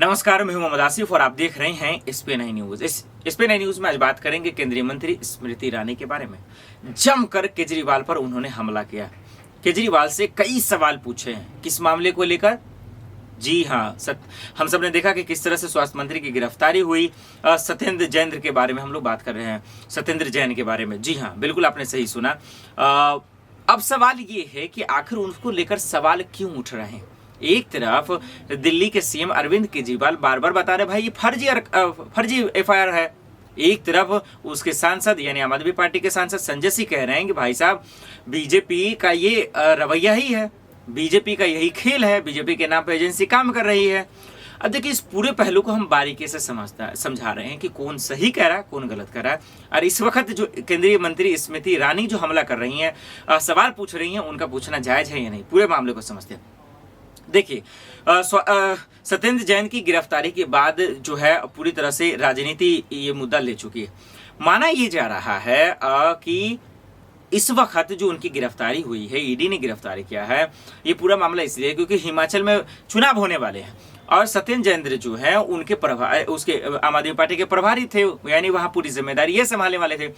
नमस्कार, मैं हूं मोहम्मद आसिफ और आप देख रहे हैं SPN9 न्यूज। इस SPN9 न्यूज में आज बात करेंगे केंद्रीय मंत्री स्मृति ईरानी के बारे में। जमकर केजरीवाल पर उन्होंने हमला किया। केजरीवाल से कई सवाल पूछे हैं किस मामले को लेकर। जी हाँ, हम सब ने देखा कि किस तरह से स्वास्थ्य मंत्री की गिरफ्तारी हुई। सत्येंद्र जैन के बारे में हम लोग बात कर रहे हैं, सत्येंद्र जैन के बारे में। जी हाँ, बिल्कुल आपने सही सुना। अब सवाल ये है कि आखिर उनको लेकर सवाल क्यों उठ रहे हैं। एक तरफ दिल्ली के सीएम अरविंद केजरीवाल बार बार बता रहे भाई ये फर्जी FIR है। एक तरफ उसके सांसद यानी आम आदमी पार्टी के सांसद संजय सिंह कह रहे हैं कि भाई साहब बीजेपी का ये रवैया ही है, बीजेपी का यही खेल है, बीजेपी के नाम पर एजेंसी काम कर रही है। अब देखिए, इस पूरे पहलू को हम बारीकी से समझा रहे हैं कि कौन सही कह रहा है, कौन गलत कह रहा है। और इस वक्त जो केंद्रीय मंत्री स्मृति ईरानी जो हमला कर रही हैं, सवाल पूछ रही हैं, उनका पूछना जायज है या नहीं, पूरे मामले को समझते हैं। देखिए, सत्येंद्र जैन की गिरफ्तारी के बाद जो है पूरी तरह से राजनीति ये मुद्दा ले चुकी है। माना ये जा रहा है कि इस वक्त जो उनकी गिरफ्तारी हुई है, ईडी ने गिरफ्तारी किया है, ये पूरा मामला इसलिए क्योंकि हिमाचल में चुनाव होने वाले हैं और सत्येंद्र जैन जो है उनके उसके आम आदमी पार्टी के प्रभारी थे, यानी वहां पूरी जिम्मेदारी ये संभालने वाले थे,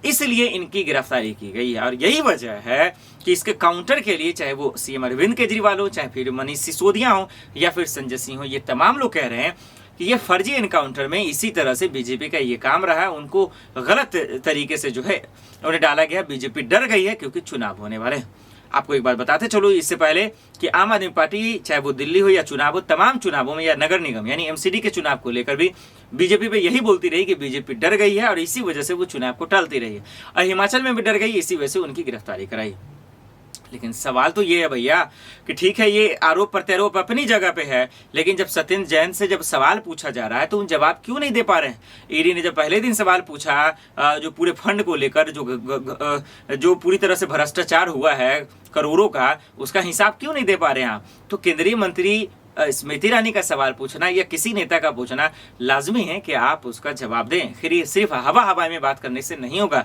इसलिए इनकी गिरफ्तारी की गई है। और यही वजह है कि इसके काउंटर के लिए चाहे वो सीएम अरविंद केजरीवाल हो, चाहे फिर मनीष सिसोदिया हो या फिर संजय सिंह हो, ये तमाम लोग कह रहे हैं कि ये फर्जी एनकाउंटर में इसी तरह से बीजेपी का ये काम रहा है। उनको गलत तरीके से जो है उन्हें डाला गया। बीजेपी डर गई है क्योंकि चुनाव होने वाले हैं। आपको एक बात बताते चलो इससे पहले कि आम आदमी पार्टी चाहे वो दिल्ली हो या चुनाव हो, तमाम चुनावों में या नगर निगम यानी MCD के चुनाव को लेकर भी बीजेपी पे यही बोलती रही कि बीजेपी डर गई है और इसी वजह से वो चुनाव को टालती रही है। और हिमाचल में भी डर गई, इसी वजह से उनकी गिरफ्तारी कराई। लेकिन सवाल तो ये है भैया कि ठीक है, ये आरोप प्रत्यारोप अपनी जगह पे है, लेकिन जब सत्येंद्र जैन से जब सवाल पूछा जा रहा है तो उन जवाब क्यों नहीं दे पा रहे हैं। ईडी ने जब पहले दिन सवाल पूछा जो पूरे फंड को लेकर जो पूरी तरह से भ्रष्टाचार हुआ है करोड़ों का, उसका हिसाब क्यों नहीं दे पा रहे हैं आप। तो केंद्रीय मंत्री स्मृति ईरानी का सवाल पूछना या किसी नेता का पूछना लाजमी है कि आप उसका जवाब दें। फिर ये सिर्फ हवा में बात करने से नहीं होगा,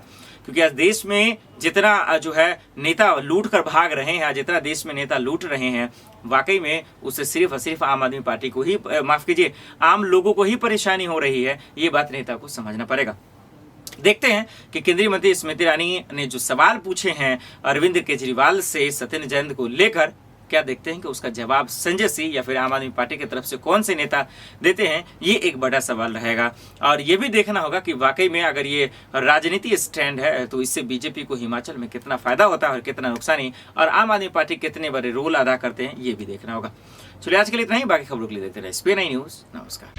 क्योंकि आज देश में जितना जो है नेता लूट कर भाग रहे हैं, जितना देश में नेता लूट रहे हैं, वाकई में उससे सिर्फ और सिर्फ आम आदमी पार्टी को ही, माफ कीजिए, आम लोगों को ही परेशानी हो रही है। ये बात नेता को समझना पड़ेगा। देखते हैं कि केंद्रीय मंत्री स्मृति ईरानी ने जो सवाल पूछे हैं अरविंद केजरीवाल से सत्येंद्र जैन को लेकर, क्या देखते हैं कि उसका जवाब संजय सिंह या फिर आम आदमी पार्टी की तरफ से कौन से नेता देते हैं। ये एक बड़ा सवाल रहेगा। और ये भी देखना होगा कि वाकई में अगर ये राजनीति स्टैंड है तो इससे बीजेपी को हिमाचल में कितना फायदा होता है और कितना नुकसानी, और आम आदमी पार्टी कितने बड़े रोल अदा करते हैं, ये भी देखना होगा। चलिए आज के लिए इतना ही, बाकी खबरों के लिए देखते रहे SPN9 न्यूज। नमस्कार।